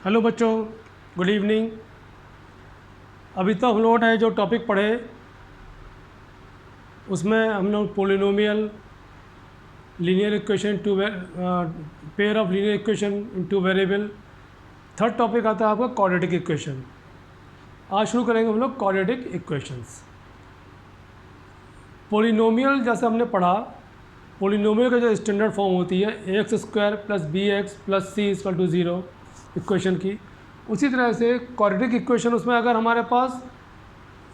Hello बच्चों, good evening. अभी तक हम लोगों ने जो टॉपिक पढ़े उसमें हम लोग polynomial, linear equation two pair of linear equation in two variable. Third topic आता है आपका क्वाड्रेटिक इक्वेशन। आज शुरू करेंगे हम लोग क्वाड्रेटिक इक्वेशंस। पोलिनोमियल जैसे हमने पढ़ा, पोलिनोमियल का जो स्टैंडर्ड फॉर्म होती है x square plus B x plus C equal to zero equation की, उसी तरह से क्वाड्रेटिक इक्वेशन उसमें अगर हमारे पास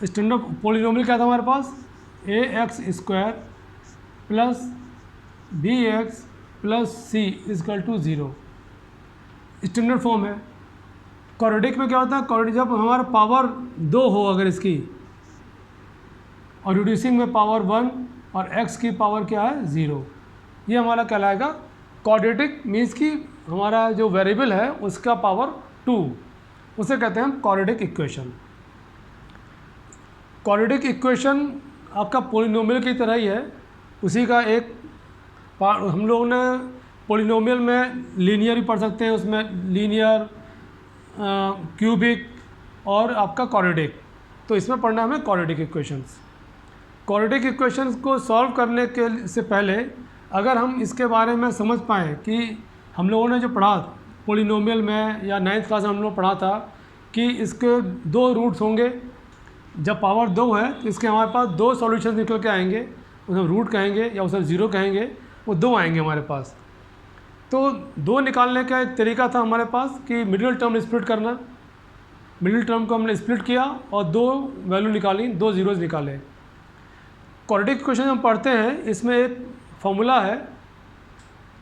स्टैंडर्ड पोलिनोमियल क्या था हमारे पास, A X square plus B x plus C equal to zero standard form है। क्वाड्रेटिक में क्या होता है, क्वाड्रेटिक जब हमारा पावर दो हो अगर इसकी, और रिड्यूसिंग में पावर वन और x की पावर क्या है ज़ीरो, ये हमारा कहलाएगा क्वाड्रेटिक। मीन्स कि हमारा जो वेरिएबल है उसका पावर टू, उसे कहते हैं हम क्वाड्रेटिक इक्वेशन। क्वाड्रेटिक इक्वेशन आपका पोलिनोमियल की तरह ही है, उसी का एक हम लोगों ने पोलिनोमियल में लीनियर भी पढ़ सकते हैं, उसमें लीनियर, क्यूबिक और आपका क्वाड्रेटिक। तो इसमें पढ़ना है हमें क्वाड्रेटिक इक्वेशंस। क्वाड्रेटिक इक्वेशंस को सॉल्व करने के से पहले अगर हम इसके बारे में समझ पाएँ कि हम लोगों ने जो पढ़ा पोलिनोमियल में या 9th क्लास में हम लोग पढ़ा था कि इसके दो रूट्स होंगे, जब पावर दो है तो इसके हमारे पास दो सॉल्यूशन निकल के आएंगे, उसे रूट कहेंगे या उसे ज़ीरो कहेंगे, वो दो आएंगे हमारे पास। तो दो निकालने का एक तरीका था हमारे पास कि मिडिल टर्म स्प्लिट करना। मिडिल टर्म को हमने स्प्लिट किया और दो वैल्यू निकाली, दो ज़ीरोज़ निकाले। क्वाड्रेटिक इक्वेशन हम पढ़ते हैं, इसमें एक फॉर्मूला है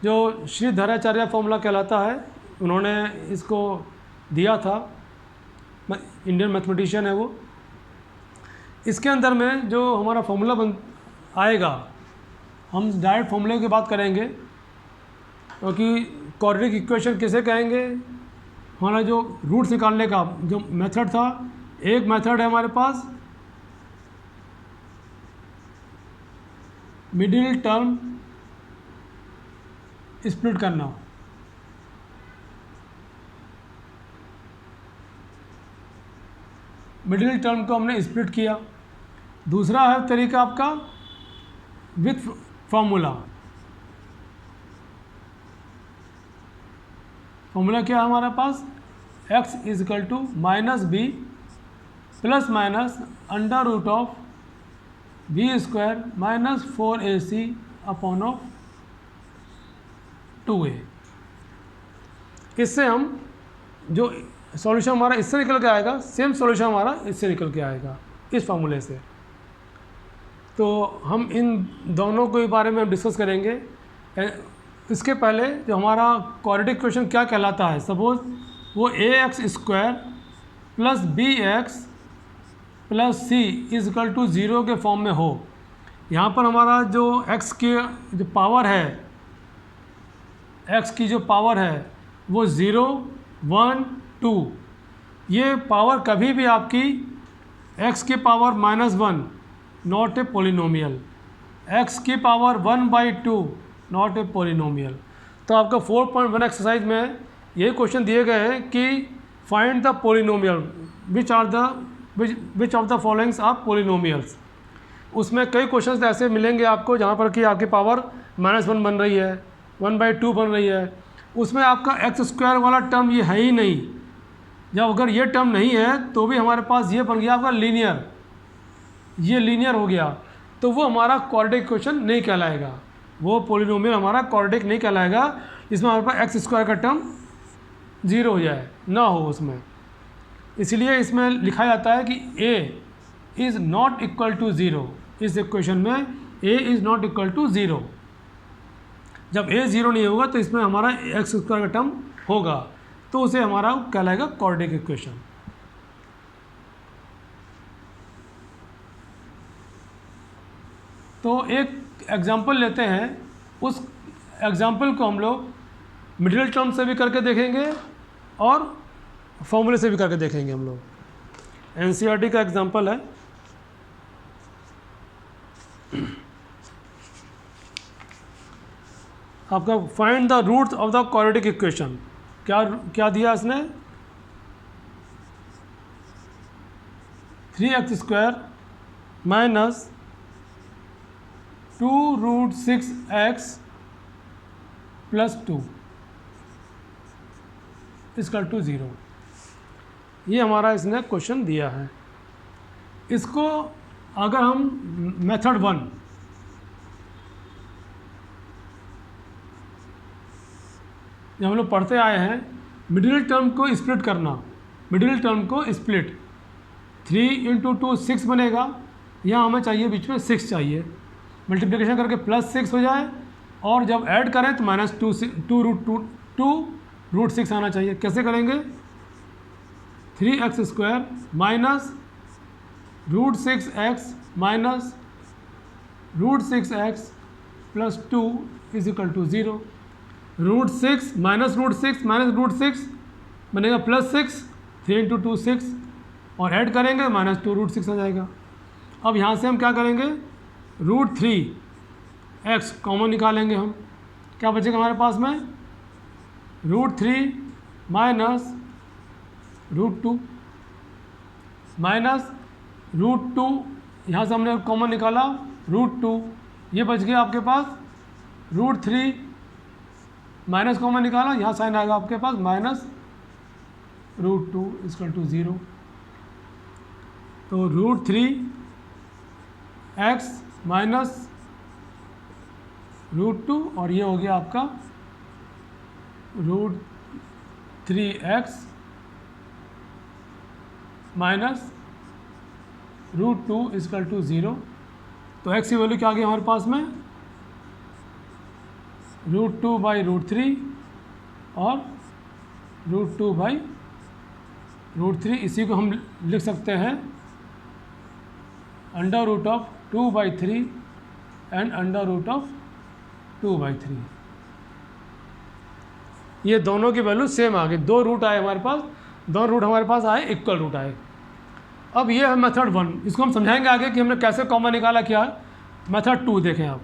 जो श्रीधराचार्य फॉर्मूला कहलाता है, उन्होंने इसको दिया था, इंडियन मैथमेटिशियन है वो। इसके अंदर में जो हमारा फॉर्मूला आएगा, हम डायरेक्ट फॉर्मूले की बात करेंगे, क्योंकि क्वाड्रेटिक इक्वेशन किसे कहेंगे, हमारा जो रूट्स निकालने का जो मेथड था, एक मेथड है हमारे पास मिडिल टर्म स्प्लिट करना। मिडिल टर्म को हमने स्प्लिट किया। दूसरा है तरीका आपका विथ फॉर्मूला। फॉर्मूला क्या है हमारे पास, x is equal to minus b plus minus under root of b square minus 4ac upon of 2a। इससे हम जो सॉल्यूशन हमारा इससे निकल के आएगा, सेम सॉल्यूशन हमारा इससे निकल के आएगा इस फार्मूले से। तो हम इन दोनों के बारे में हम डिस्कस करेंगे। इसके पहले जो हमारा क्वाड्रेटिक इक्वेशन क्या कहलाता है, सपोज वो A X square plus B x plus C is equal to zero के फॉर्म में हो। यहाँ पर हमारा जो x की जो पावर है, x की जो पावर है वो 0, 1, 2, ये पावर कभी भी आपकी x की power -1 not a polynomial, x की पावर 1/2 नॉट ए पोलिनोमियल। तो आपका 4.1 एक्सरसाइज में ये क्वेश्चन दिए गए हैं कि find the polynomial which of the followings are polynomials. उसमें कई क्वेश्चंस ऐसे मिलेंगे आपको जहाँ पर कि आपकी पावर -1 बन रही है, 1/2 बन रही है, उसमें आपका एक्स स्क्वायर वाला टर्म ये है ही नहीं। जब अगर ये टर्म नहीं है तो भी हमारे पास ये बन गया आपका लीनियर, ये लीनियर हो गया, तो वो हमारा क्वाड्रेटिक इक्वेशन नहीं कहलाएगा, वो पोलिनोमियल हमारा क्वाड्रेटिक नहीं कहलाएगा। इसमें हमारे पास एक्स स्क्वायर का टर्म 0 हो जाए, ना हो उसमें। इसलिए इसमें लिखा जाता है कि a is not equal to zero. इस इक्वेशन में a is not equal to zero. जब a 0 नहीं होगा तो इसमें हमारा एक्स स्क्वायर का टर्म होगा, तो उसे हमारा कहलाएगा क्वाड्रेटिक इक्वेशन। तो एक एग्जांपल लेते हैं, उस एग्जांपल को हम लोग मिडिल टर्म से भी करके देखेंगे और फॉर्मूले से भी करके देखेंगे। हम लोग एनसीईआरटी का एग्जांपल है, आपका find the roots of the quadratic equation. क्या दिया इसने, 3x² minus 2√6x plus 2 equal to 0। ये हमारा इसने क्वेश्चन दिया है। इसको अगर हम मेथड 1 जब हम लोग पढ़ते आए हैं, मिडिल टर्म को स्प्लिट करना, मिडिल टर्म को स्प्लिट 3 × 2 6 बनेगा। यहाँ हमें चाहिए बीच में 6 चाहिए, मल्टीप्लिकेशन करके +6 हो जाए और जब ऐड करें तो -2√6 आना चाहिए। कैसे करेंगे? 3x² minus √6x minus √6x plus 2 equal to 0। √6 minus √6 minus √6 बनेगा +6, 3 × 2 6 और ऐड करेंगे -2√6 आ जाएगा। अब यहाँ से हम क्या करेंगे? √3x कॉमन निकालेंगे हम, क्या बचेगा हमारे पास में? √3 माइनस √2 माइनस √2, यहाँ से हमने कॉमन निकाला √2, ये बच गया आपके पास। √3 माइनस कॉमन निकाला, यहाँ साइन आएगा आपके पास -√2 इक्वल टू 0। तो √3x माइनस √2 और ये हो गया आपका √3x माइनस √2 इक्वल टू 0। तो x की वैल्यू क्या आ गई हमारे पास में? √2/√3 और √2/√3। इसी को हम लिख सकते हैं √2/3 एंड √2/3। ये दोनों की वैल्यू सेम आ गई। 2 रूट आए हमारे पास, 2 रूट हमारे पास आए, इक्वल रूट आए। अब ये है मेथड 1, इसको हम समझाएंगे आगे कि हमने कैसे कॉमन निकाला क्या। मेथड 2 देखें आप।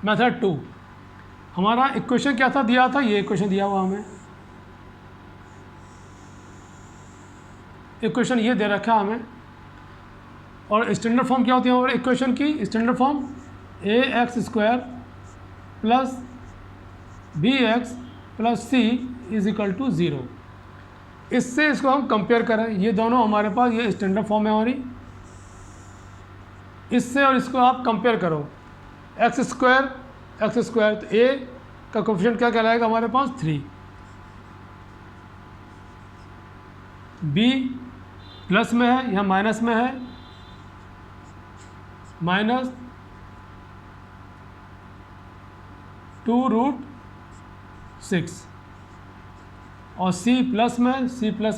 मेथड 2 हमारा इक्वेशन क्या था दिया था? ये इक्वेशन दिया हुआ हमें, इक्वेशन ये दे रखा है हमें। और स्टैंडर्ड फॉर्म क्या होती है हमारे इक्वेशन की? Standard form ax² plus bx plus c is equal to 0। इससे इसको हम कंपेयर करें, ये दोनों हमारे पास ये स्टैंडर्ड फॉर्म है हमारी। इससे और इसको आप कंपेयर करो, x² तो a का कोफिशिएंट क्या कहलाएगा हमारे पास? 3, b प्लस में है, यहाँ माइनस में है, -2√6 और c प्लस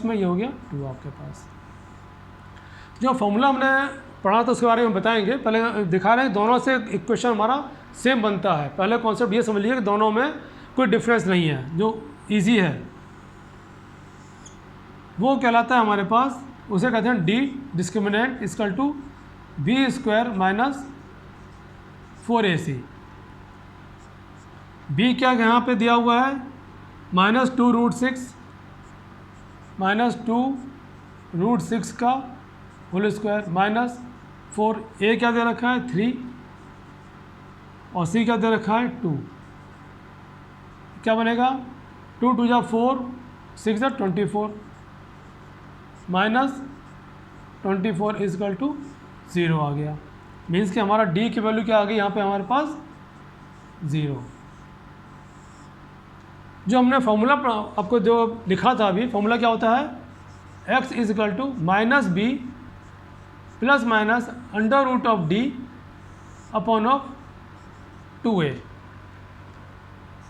में, ये हो गया 2 आपके पास। जो फॉर्मूला हमने पढ़ा था उसके बारे में बताएंगे, पहले दिखा रहे हैं दोनों से इक्वेशन हमारा सेम बनता है। पहले कॉन्सेप्ट ये समझ लीजिए कि दोनों में कोई डिफरेंस नहीं है, जो इजी है वो कहलाता है हमारे पास, उसे कहते हैं D discriminant equal to b² minus 4ac। b क्या यहाँ पे दिया हुआ है? -2√6 -2√6 का होल स्क्वायर माइनस 4। a क्या दे रखा है? 3 और c क्या दे रखा है? 2। क्या बनेगा? 2 × 2 = 4, 6 × 24 माइनस 24 इक्वल टू 0 आ गया। मीन्स कि हमारा d की वैल्यू क्या आ गई यहाँ पे हमारे पास? 0। जो हमने फॉर्मूला आपको जो लिखा था अभी, फॉर्मूला क्या होता है? x equal to -b plus minus √d upon of 2a।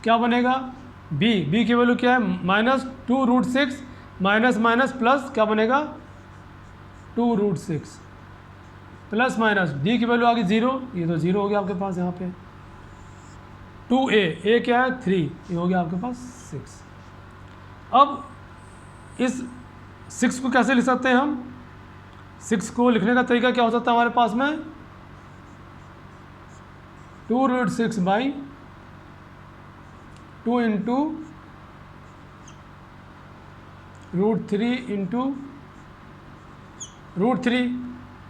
क्या बनेगा? b की वैल्यू क्या है? -2√6 माइनस माइनस प्लस क्या बनेगा? 2√6 प्लस माइनस d की वैल्यू आ गई 0, ये तो 0 हो गया आपके पास यहाँ पे। 2a क्या है? 3, ये हो गया आपके पास 6। अब इस 6 को कैसे लिख सकते हैं हम? 6 को लिखने का तरीका क्या हो सकता है हमारे पास में? 2√6/2 × √3 इंटू √3,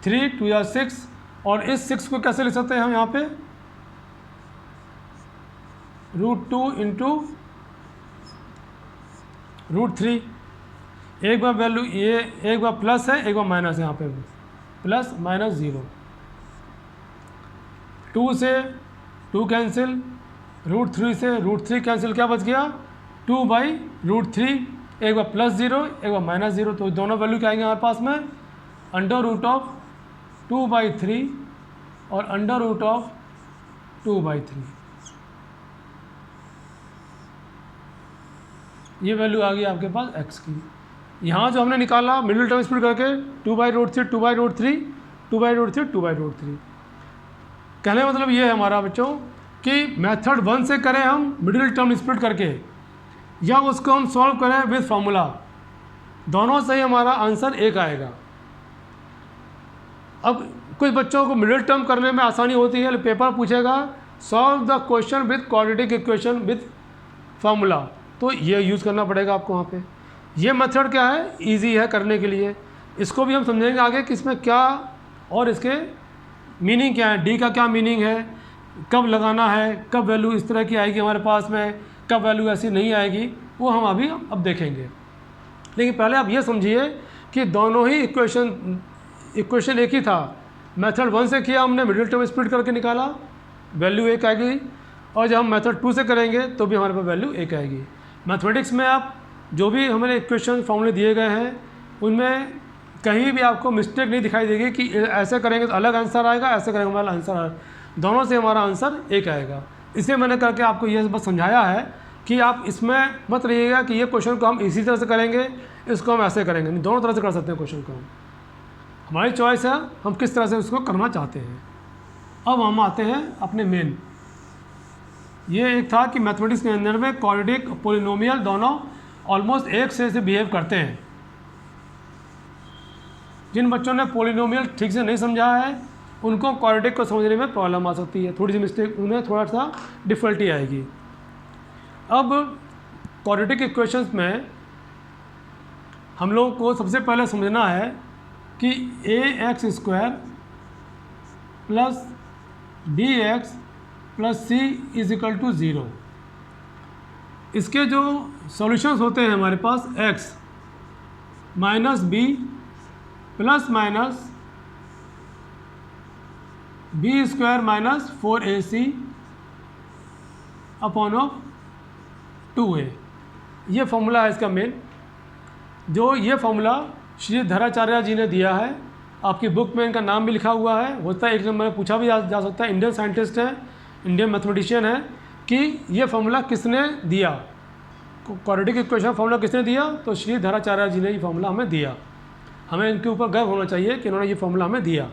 3 2 या 6, और इस 6 को कैसे लिख सकते हैं हम यहाँ पे, √2 इंटू √3। एक बार वैल्यू ये एक बार प्लस है, एक बार माइनस है, यहाँ पे प्लस माइनस 0, 2 से 2 कैंसिल, √3 से √3 कैंसिल, क्या बच गया 2/√3, एक बार प्लस 0 एक बार माइनस 0, तो दोनों वैल्यू क्या आएंगे हमारे पास में, √2/3 और √2/3। ये वैल्यू आ गई आपके पास x की। यहाँ जो हमने निकाला मिडिल टर्म स्प्लिट करके 2/√3 2/√3 2/√3 2/√3। कहने का मतलब ये है हमारा बच्चों कि मेथड 1 से करें हम मिडिल टर्म स्प्लिट करके, या उसको हम सॉल्व करें विद फार्मूला, दोनों से ही हमारा आंसर एक आएगा। अब कुछ बच्चों को मिडिल टर्म करने में आसानी होती है, पेपर पूछेगा solve the question with quadratic equation with formula, तो ये यूज़ करना पड़ेगा आपको वहाँ पे। ये मेथड क्या है, इजी है करने के लिए। इसको भी हम समझेंगे आगे कि इसमें क्या और इसके मीनिंग क्या है, डी का क्या मीनिंग है, कब लगाना है, कब वैल्यू इस तरह की आएगी हमारे पास में, कब वैल्यू ऐसी नहीं आएगी, वो हम अभी अब देखेंगे। लेकिन पहले आप ये समझिए कि दोनों ही इक्वेशन एक ही था। मेथड 1 से किया हमने, मिडिल टर्म स्प्लिट करके निकाला, वैल्यू एक आएगी, और जब हम मेथड 2 से करेंगे तो भी हमारे पास वैल्यू एक आएगी। मैथमेटिक्स में आप जो भी हमारे इक्वेशन फॉर्मूले दिए गए हैं उनमें कहीं भी आपको मिस्टेक नहीं दिखाई देगी कि ऐसे करेंगे तो अलग आंसर आएगा, ऐसे करेंगे हमारा आंसर आएगा, दोनों से हमारा आंसर एक आएगा। इसलिए मैंने करके आपको ये बस समझाया है कि आप इसमें मत रहिएगा कि ये क्वेश्चन को हम इसी तरह से करेंगे, इसको हम ऐसे करेंगे, नहीं, दोनों तरह से कर सकते हैं क्वेश्चन को। हमारी चॉइस है हम किस तरह से उसको करना चाहते हैं। अब हम आते हैं अपने मेन। ये एक था कि मैथमेटिक्स के अंदर में क्वाड्रेटिक पॉलिनोमियल दोनों ऑलमोस्ट एक से बिहेव करते हैं। जिन बच्चों ने पॉलिनोमियल ठीक से नहीं समझा है उनको क्वाड्रेटिक को समझने में प्रॉब्लम आ सकती है, थोड़ी सी मिस्टेक, उन्हें थोड़ा सा डिफ़िकल्टी आएगी। अब क्वाड्रेटिक इक्वेशंस में हम लोगों को सबसे पहले समझना है कि ax² plus bx plus c is equal to 0। इसके जो सॉल्यूशंस होते हैं हमारे पास x minus b plus minus b² minus 4ac upon of 2a, ये फॉर्मूला है इसका मेन। जो ये फॉर्मूला श्री धराचार्य जी ने दिया है, आपकी बुक में इनका नाम भी लिखा हुआ है, होता है एग्जाम में पूछा भी जा सकता है, इंडियन साइंटिस्ट हैं, इंडियन मैथमेटिशियन है, कि ये फॉर्मूला किसने दिया, क्वाड्रेटिक इक्वेशन फॉर्मूला किसने दिया, तो श्री धराचार्य जी ने ये फॉर्मूला हमें दिया। हमें इनके ऊपर गर्व होना चाहिए कि इन्होंने ये फॉर्मूला हमें दिया।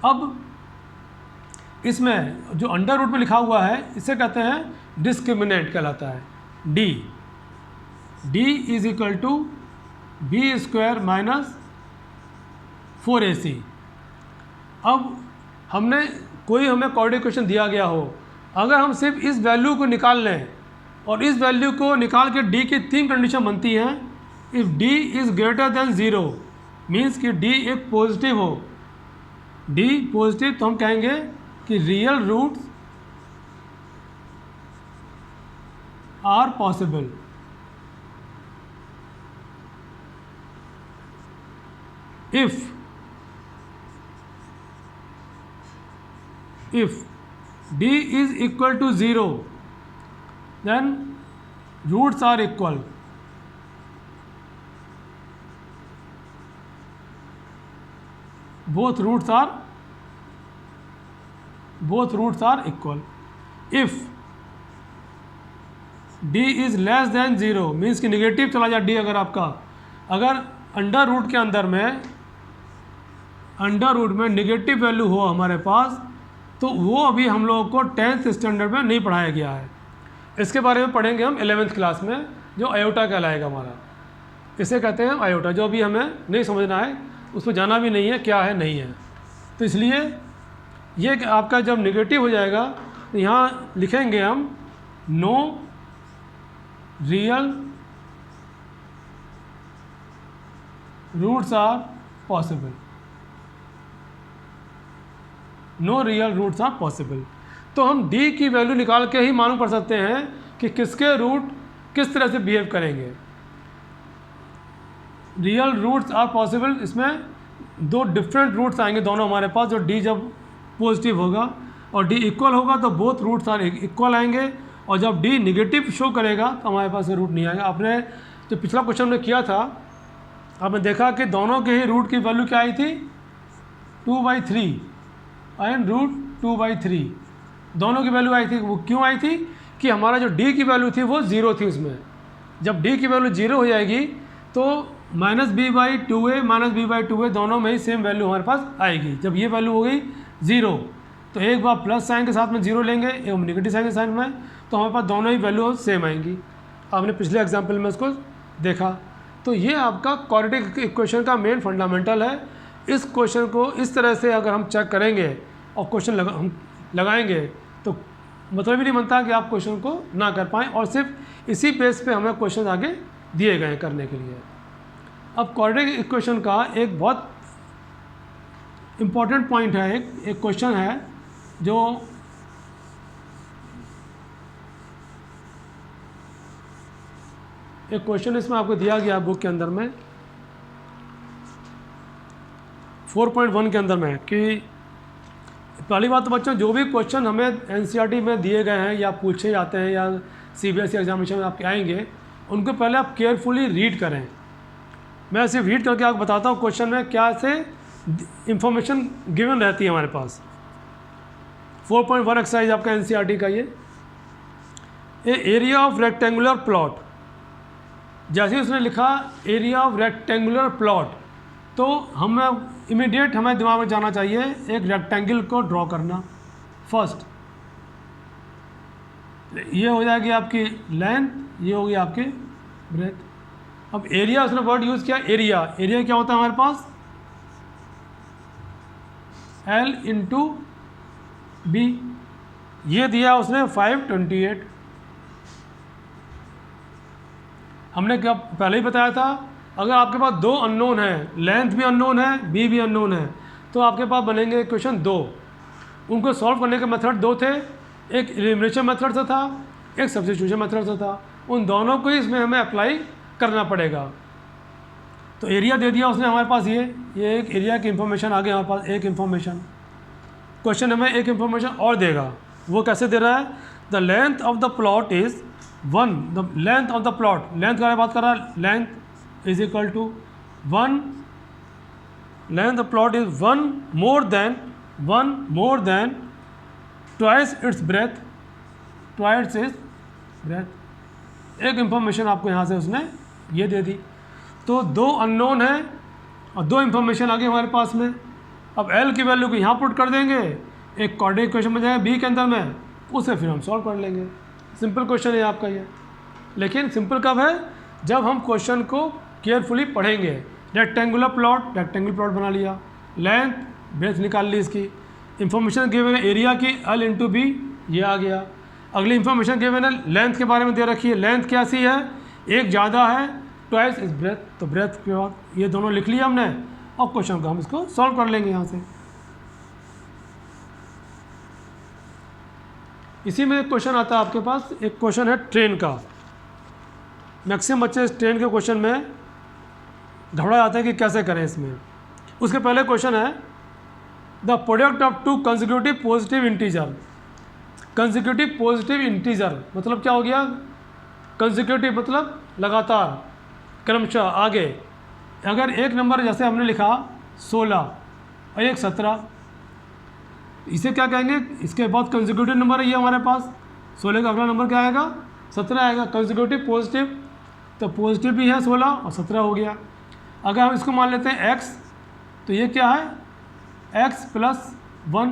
अब इसमें जो अंडर रूट में लिखा हुआ है इसे कहते हैं डिस्क्रिमिनेंट कहलाता है, D is equal to b² minus 4ac। अब हमें क्वाड्रेटिक इक्वेशन दिया गया हो, अगर हम सिर्फ इस वैल्यू को निकाल लें और इस वैल्यू को निकाल के d की 3 कंडीशन बनती हैं। If d is greater than 0 means कि d एक पॉजिटिव हो, d पॉजिटिव, तो हम कहेंगे कि real roots are possible. if d is equal to 0 then roots are equal। both roots are equal। if d is less than 0 means कि negative चला जाए d, अगर अंडर रूट में निगेटिव वैल्यू हो हमारे पास, तो वो अभी हम लोगों को 10th स्टैंडर्ड में नहीं पढ़ाया गया है। इसके बारे में पढ़ेंगे हम 11th क्लास में, जो आयोटा कहलाएगा हमारा, इसे कहते हैं आयोटा। जो अभी हमें नहीं समझना है, उस पर जाना भी नहीं है, क्या है नहीं है। तो इसलिए ये आपका जब नेगेटिव हो जाएगा तो यहाँ लिखेंगे हम no real roots are possible, no real roots are possible. तो हम डी की वैल्यू निकाल के ही मालूम पड़ सकते हैं कि किसके रूट किस तरह से बिहेव करेंगे। रियल रूट्स आर पॉसिबल, इसमें दो डिफरेंट रूट्स आएंगे दोनों हमारे पास, जो डी जब पॉजिटिव होगा और डी इक्वल होगा तो बोथ रूट्स आर इक्वल आएंगे, और जब डी निगेटिव शो करेगा तो हमारे पास रूट नहीं आएगा। आपने जो पिछला क्वेश्चन में किया था, आपने देखा कि दोनों के ही रूट की वैल्यू क्या आई थी, 2/3 एंड √2/3 दोनों की वैल्यू आई थी। वो क्यों आई थी कि हमारा जो डी की वैल्यू थी वो 0 थी उसमें। जब डी की वैल्यू 0 हो जाएगी तो -b/2a -b/2a दोनों में ही सेम वैल्यू हमारे पास आएगी। जब ये वैल्यू हो गई 0 तो एक बार प्लस साइन के साथ में 0 लेंगे, एक निगेटिव साइन के साइन में, तो हमारे पास दोनों ही वैल्यू सेम आएंगी। आपने पिछले एग्जाम्पल में उसको देखा। तो ये आपका क्वाड्रेटिक इक्वेशन का मेन फंडामेंटल है। इस क्वेश्चन को इस तरह से अगर हम चेक करेंगे और क्वेश्चन हम लगाएंगे तो मतलब ही नहीं बनता कि आप क्वेश्चन को ना कर पाएँ, और सिर्फ इसी बेस पे हमें क्वेश्चन आगे दिए गए हैं करने के लिए। अब क्वाड्रेटिक इक्वेशन का एक बहुत इम्पॉर्टेंट पॉइंट है, एक क्वेश्चन है जो एक क्वेश्चन इसमें आपको दिया गया बुक के अंदर में 4.1 के अंदर में, कि पहली बात तो बच्चों जो भी क्वेश्चन हमें एनसीईआरटी में दिए गए हैं या पूछे जाते हैं या सीबीएसई एग्जामिनेशन में आपके आएंगे, उनको पहले आप केयरफुली रीड करें। मैं सिर्फ रीड करके आपको बताता हूँ क्वेश्चन में क्या से इंफॉर्मेशन गिवन रहती है हमारे पास। 4.1 एक्सरसाइज आपका एनसीईआरटी का ये एरिया ऑफ रेक्टेंगुलर प्लॉट। जैसे उसने लिखा एरिया ऑफ रेक्टेंगुलर प्लॉट, तो हमें इमीडिएट हमें दिमाग में जाना चाहिए एक रेक्टेंगल को ड्रॉ करना। फर्स्ट ये हो जाएगी आपकी लेंथ, ये होगी आपकी ब्रेथ। अब एरिया उसने वर्ड यूज़ किया एरिया। एरिया क्या होता है हमारे पास, L × B। ये दिया उसने 528। हमने क्या पहले ही बताया था, अगर आपके पास दो अननोन है, लेंथ भी अननोन है, बी भी अननोन है, तो आपके पास बनेंगे इक्वेशन दो। उनको सॉल्व करने के मेथड दो थे, एक एलिमिनेशन मेथड से था, एक सब्स्टिट्यूशन मेथड से था। उन दोनों को इसमें हमें अप्लाई करना पड़ेगा। तो एरिया दे दिया उसने हमारे पास, ये एक एरिया की इंफॉर्मेशन आ गई हमारे पास, एक इंफॉर्मेशन। क्वेश्चन हमें एक इंफॉर्मेशन और देगा, वो कैसे दे रहा है, the length of the plot is 1। The length of the plot, length का बात कर रहा है, length is equal to 1, length of plot is 1 more than twice its breadth, twice its breadth. एक इंफॉर्मेशन आपको यहाँ से उसने ये दे दी। तो दो अननोन है और दो इंफॉर्मेशन आ गई हमारे पास में। अब एल की वैल्यू को यहाँ पुट कर देंगे, एक क्वाड्रेटिक इक्वेशन बन जाएगा बी के अंदर में, उसे फिर हम सॉल्व कर लेंगे। सिंपल क्वेश्चन है आपका ये। लेकिन सिंपल कब है, जब हम क्वेश्चन को केयरफुली पढ़ेंगे। रेक्टेंगुलर प्लॉट, रेक्टेंगुलर प्लॉट बना लिया, लेंथ ब्रेथ निकाल ली, इसकी इंफॉर्मेशन गिवन है एरिया की L × B, ये आ गया। अगली इंफॉर्मेशन गिवन है लेंथ के बारे में दे रखी है, लेंथ कैसी है, एक ज़्यादा है, ट्वाइस इज ब्रेथ, तो ब्रेथ के बाद ये दोनों लिख लिया हमने। अब क्वेश्चन को हम इसको सॉल्व कर लेंगे यहाँ से। इसी में एक क्वेश्चन आता है आपके पास, एक क्वेश्चन है ट्रेन का। मैक्सिमम बच्चे इस ट्रेन के क्वेश्चन में घबरा जाते हैं कि कैसे करें इसमें। उसके पहले क्वेश्चन है the product of to consecutive positive integer. Consecutive positive integer मतलब क्या हो गया, कंसेक्यूटिव मतलब लगातार, क्रमशः आगे। अगर एक नंबर जैसे हमने लिखा 16 और एक 17, इसे क्या कहेंगे, इसके बाद कंसेक्यूटिव नंबर है ये हमारे पास। 16 का अगला नंबर क्या आएगा, 17 आएगा। कंसेक्यूटिव पॉजिटिव, तो पॉजिटिव भी है 16 और 17 हो गया। अगर हम इसको मान लेते हैं x, तो ये क्या है x + 1,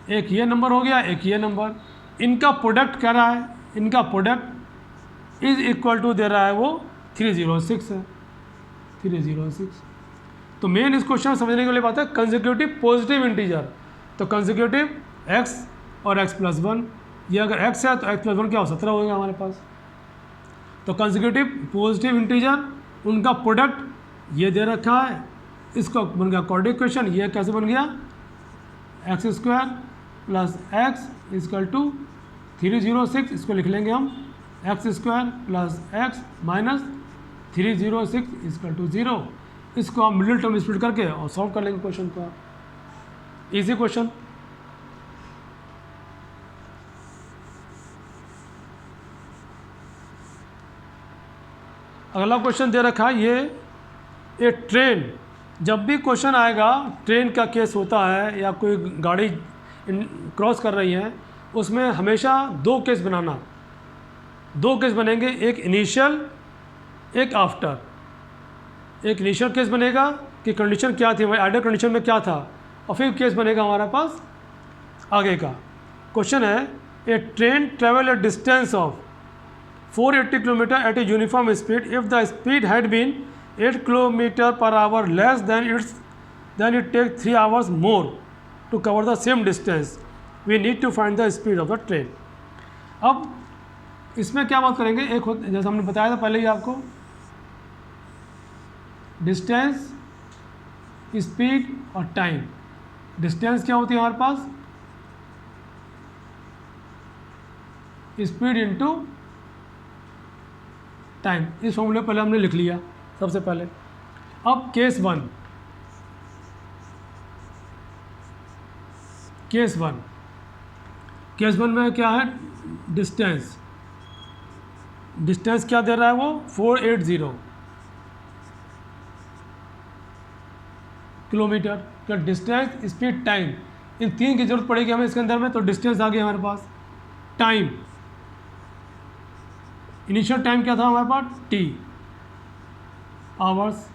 एक ये नंबर हो गया, एक ये नंबर। इनका प्रोडक्ट कह रहा है, इनका प्रोडक्ट इज इक्वल टू दे रहा है वो 306 है, 306। तो मेन इस क्वेश्चन समझने के लिए बात है कंसेक्यूटिव पॉजिटिव इंटीजर। तो कंसेक्यूटिव x और x + 1, ये अगर x है तो x + 1 क्या हो, 17 होगा हमारे पास। तो कंसेक्यूटिव पॉजिटिव इंटीजर, उनका प्रोडक्ट ये दे रखा है, इसको बन गया क्वाड्रेटिक इक्वेशन। ये कैसे बन गया, x square plus x is equal to 306, इसको लिख लेंगे हम x square plus x minus 306 is equal to 0। इसको आप मिडिल टर्म स्प्लिट करके और सॉल्व कर लेंगे क्वेश्चन को। Easy question. अगला क्वेश्चन दे रखा है, ये ट्रेन, जब भी क्वेश्चन आएगा ट्रेन का केस होता है या कोई गाड़ी क्रॉस कर रही है, उसमें हमेशा दो केस बनाना, दो केस बनेंगे, एक इनिशियल एक आफ्टर। एक इनिशियल केस बनेगा कि कंडीशन क्या थी, हमारी आइडियल कंडीशन में क्या था, और फिर केस बनेगा हमारे पास आगे का। क्वेश्चन है, a train travel a distance of 480 kilometre at a uniform speed if the speed had been 8 kilometre per hour less than it take 3 hours more to cover the same distance, we need to find the speed of the train. अब इसमें क्या बात करेंगे, एक जैसे हमने बताया था पहले ही आपको, डिस्टेंस, स्पीड और टाइम। डिस्टेंस क्या होती है हमारे पास, स्पीड इनटू टाइम। इस फॉर्मूले पहले हमने लिख लिया सबसे पहले। अब केस वन, केस वन में क्या है, डिस्टेंस क्या दे रहा है वो 480 किलोमीटर का डिस्टेंस, स्पीड, टाइम, इन तीन की जरूरत पड़ेगी हमें इसके अंदर में। तो डिस्टेंस आ गया हमारे पास, टाइम, इनिशियल टाइम क्या था हमारे पास t आवर्स,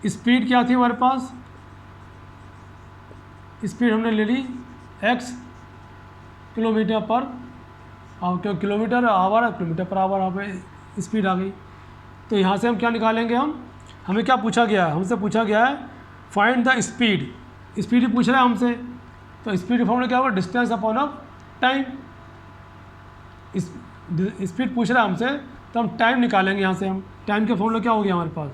स्पीड क्या थी हमारे पास, स्पीड हमने ले ली x kilometre per our, kilometre our, kilometre per our, यहाँ स्पीड आ गई। तो यहाँ से हम क्या निकालेंगे, हमें क्या पूछा गया है, हमसे पूछा गया है फाइंड द स्पीड, स्पीड ही पूछ रहा है हमसे। तो स्पीड फॉर्मूला क्या होगा, distance upon of time. Speed पूछ रहा है हमसे, तो हम टाइम निकालेंगे यहाँ से। हम टाइम का फॉर्मूला क्या हो गया हमारे पास,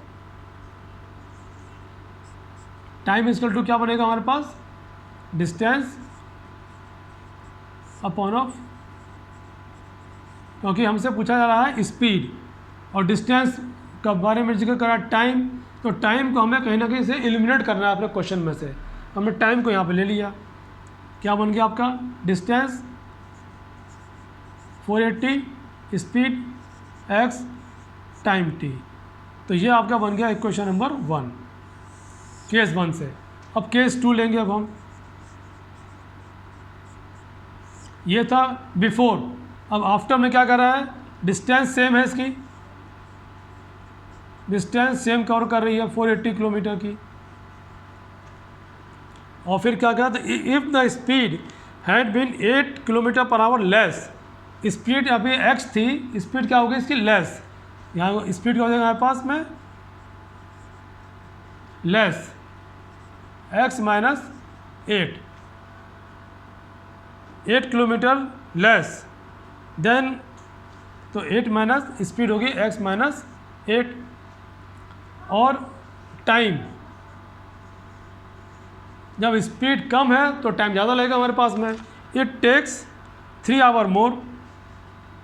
टाइम इक्वल टू क्या बनेगा हमारे पास, डिस्टेंस अपॉन ऑफ, क्योंकि हमसे पूछा जा रहा है स्पीड और डिस्टेंस का बारे में जिक्र करा टाइम, तो टाइम को हमें कहीं ना कहीं से एलिमिनेट करना है अपने क्वेश्चन में से। हमने टाइम को यहाँ पे ले लिया, क्या बन गया आपका, distance 480, speed x, time t। तो ये आपका बन गया इक्वेशन नंबर 1 केस 1 से। अब केस 2 लेंगे अब हम, ये था बिफोर। अब आफ्टर में क्या कर रहा है, डिस्टेंस सेम है, इसकी डिस्टेंस सेम कवर कर रही है 480 किलोमीटर की। और फिर क्या कहा, if the speed had been 8 kilometre per hour less, speed अभी x थी, स्पीड क्या होगी इसकी लेस, यहाँ स्पीड क्या हो जाएगा हमारे पास में less, x minus 8 kilometre less, then तो 8 माइनस स्पीड होगी x माइनस 8। और टाइम, जब स्पीड कम है तो टाइम ज़्यादा लगेगा हमारे पास में, इट टेक्स 3 आवर मोर।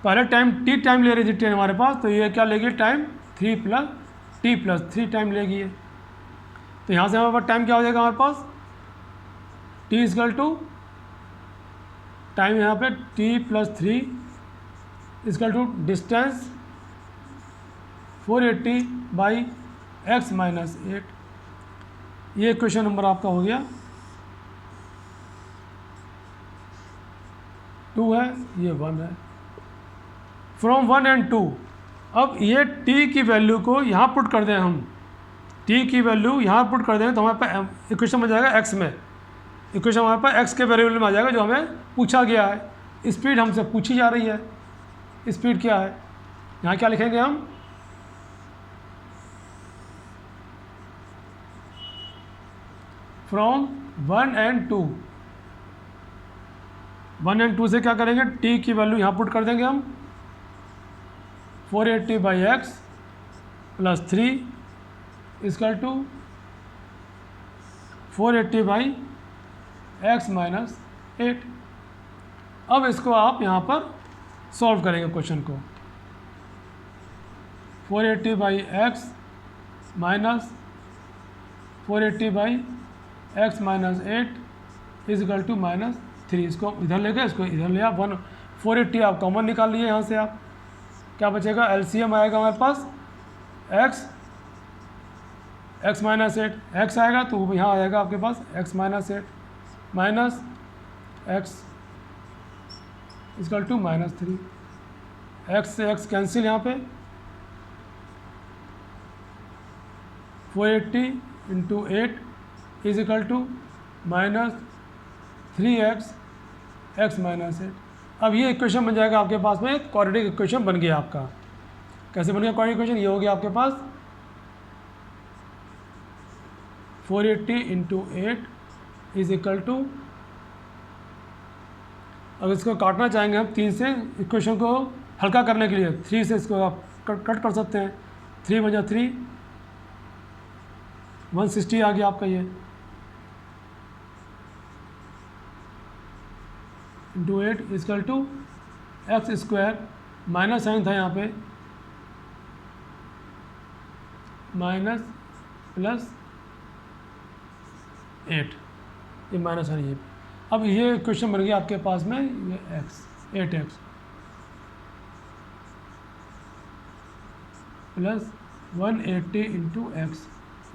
पहले टाइम t टाइम ले रही थी ट्रेन हमारे पास, तो ये क्या लेगी टाइम 3 + t+3 टाइम लेगी ये। तो यहाँ से हमारे पास टाइम क्या हो जाएगा हमारे पास, t इक्वल टू टाइम यहाँ पे t+3 equal to distance 480 by x minus 8। ये क्वेश्चन नंबर आपका हो गया 2 है, ये 1 है। फ्रॉम 1 and 2, अब ये t की वैल्यू को यहाँ पुट कर दें हम, t की वैल्यू यहाँ पुट कर दें तो हमारे पास इक्वेशन बन जाएगा x में, इक्वेशन हमारे पास x के वेरिएबल में आ जाएगा जो हमें पूछा गया है। स्पीड हमसे पूछी जा रही है, स्पीड क्या है, यहाँ क्या लिखेंगे हम, फ्रॉम 1 and 2, 1 and 2 से क्या करेंगे, t की वैल्यू यहाँ पुट कर देंगे हम 480 by x + 3 equal to 480/x-8। अब इसको आप यहाँ पर सॉल्व करेंगे क्वेश्चन को। 480/x-8 equal to -3। इसको इधर ले गए, इसको इधर ले आप 480 आप कॉमन निकाल लिए यहाँ से। आप क्या बचेगा, एलसीएम आएगा हमारे पास x-8, x आएगा तो यहाँ आएगा आपके पास x-8 minus x equal to -3। x से x कैंसिल यहाँ पे, 480 into 8 is equal to -3x x-8। अब ये इक्वेशन बन जाएगा आपके पास में, क्वाड्रेटिक इक्वेशन बन गया आपका। कैसे बन गया क्वाड्रेटिक इक्वेशन, ये हो गया आपके पास 480 इंटू 8 इज इक्वल टू, अब इसको काटना चाहेंगे हम 3 से, इक्वेशन को हल्का करने के लिए 3 से इसको आप कट कर सकते हैं। 3 बजा 3, 160 आ गया आपका ये, into 8 equal to x², minus sign था यहाँ पे, माइनस प्लस 8, ये माइनस है ये। अब ये क्वेश्चन बन गया आपके पास में, ये x 8x plus 180 into x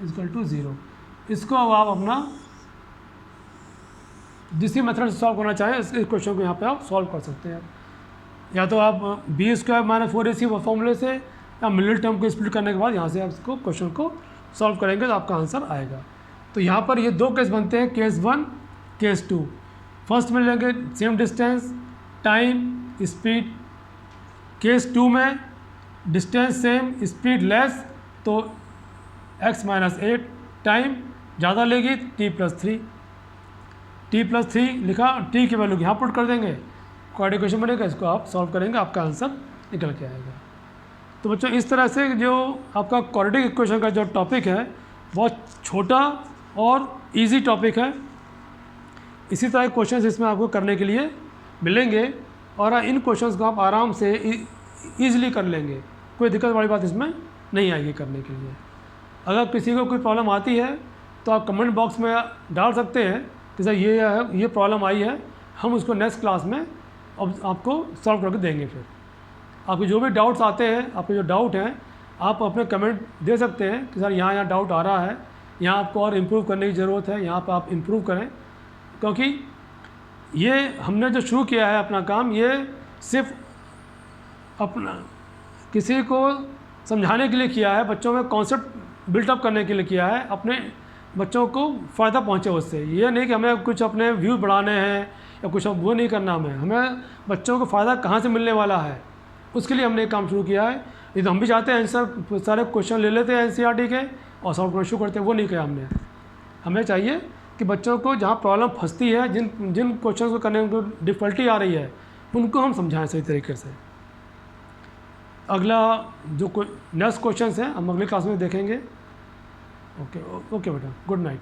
equal to 0। इसको अब आप अपना जिस मेथड से सॉल्व करना चाहें इस क्वेश्चन को यहाँ पे आप सॉल्व कर सकते हैं। या तो आप b² - 4ac फॉर्मूले से, या मिडिल टर्म को स्प्लिट करने के बाद यहाँ से आप इसको क्वेश्चन को सॉल्व करेंगे तो आपका आंसर आएगा। तो यहाँ पर ये 2 केस बनते हैं, केस 1 केस 2। फर्स्ट में लेंगे same distance, time, speed. Case 2 में डिस्टेंस सेम, स्पीड लेस, तो x-8, टाइम ज़्यादा लेगी t+3। t+3 लिखा, t की वैल्यू यहाँ पुट कर देंगे, क्वाड्रेटिक इक्वेशन बनेगा, इसको आप सॉल्व करेंगे, आपका आंसर निकल के आएगा। तो बच्चों इस तरह से जो आपका क्वाड्रेटिक इक्वेशन का जो टॉपिक है बहुत छोटा और इजी टॉपिक है। इसी तरह के क्वेश्चंस इसमें आपको करने के लिए मिलेंगे और इन क्वेश्चंस को आप आराम से ईजिली कर लेंगे, कोई दिक्कत वाली बात इसमें नहीं आएगी करने के लिए। अगर किसी को कोई प्रॉब्लम आती है तो आप कमेंट बॉक्स में डाल सकते हैं कि सर ये प्रॉब्लम आई है, हम उसको नेक्स्ट क्लास में अब आपको सॉल्व करके देंगे। फिर आपके जो भी डाउट्स आते हैं, आपके जो डाउट हैं, आप अपने कमेंट दे सकते हैं कि सर यहाँ डाउट आ रहा है, यहाँ आपको और इम्प्रूव करने की ज़रूरत है, यहाँ पर आप इम्प्रूव करें। क्योंकि ये हमने जो शुरू किया है अपना काम, ये सिर्फ अपना किसी को समझाने के लिए किया है, बच्चों में कॉन्सेप्ट बिल्टअप करने के लिए किया है, अपने बच्चों को फ़ायदा पहुँचे उससे। ये नहीं कि हमें कुछ अपने व्यू बढ़ाने हैं या कुछ वो नहीं करना, हमें बच्चों को फ़ायदा कहाँ से मिलने वाला है उसके लिए हमने काम शुरू किया है। ये तो हम भी चाहते हैं आंसर सारे क्वेश्चन ले लेते हैं एनसीईआरटी के और सॉल्व करना शुरू करते हैं, वो नहीं किया हमने। हमें चाहिए कि बच्चों को जहाँ प्रॉब्लम फंसती है, जिन क्वेश्चन को करने में उनको डिफ़िकल्टी आ रही है, उनको हम समझाएं सही तरीके से। अगला जो नेक्स्ट क्वेश्चन है हम अगली क्लास में देखेंगे। ओके बेटा, गुड नाइट।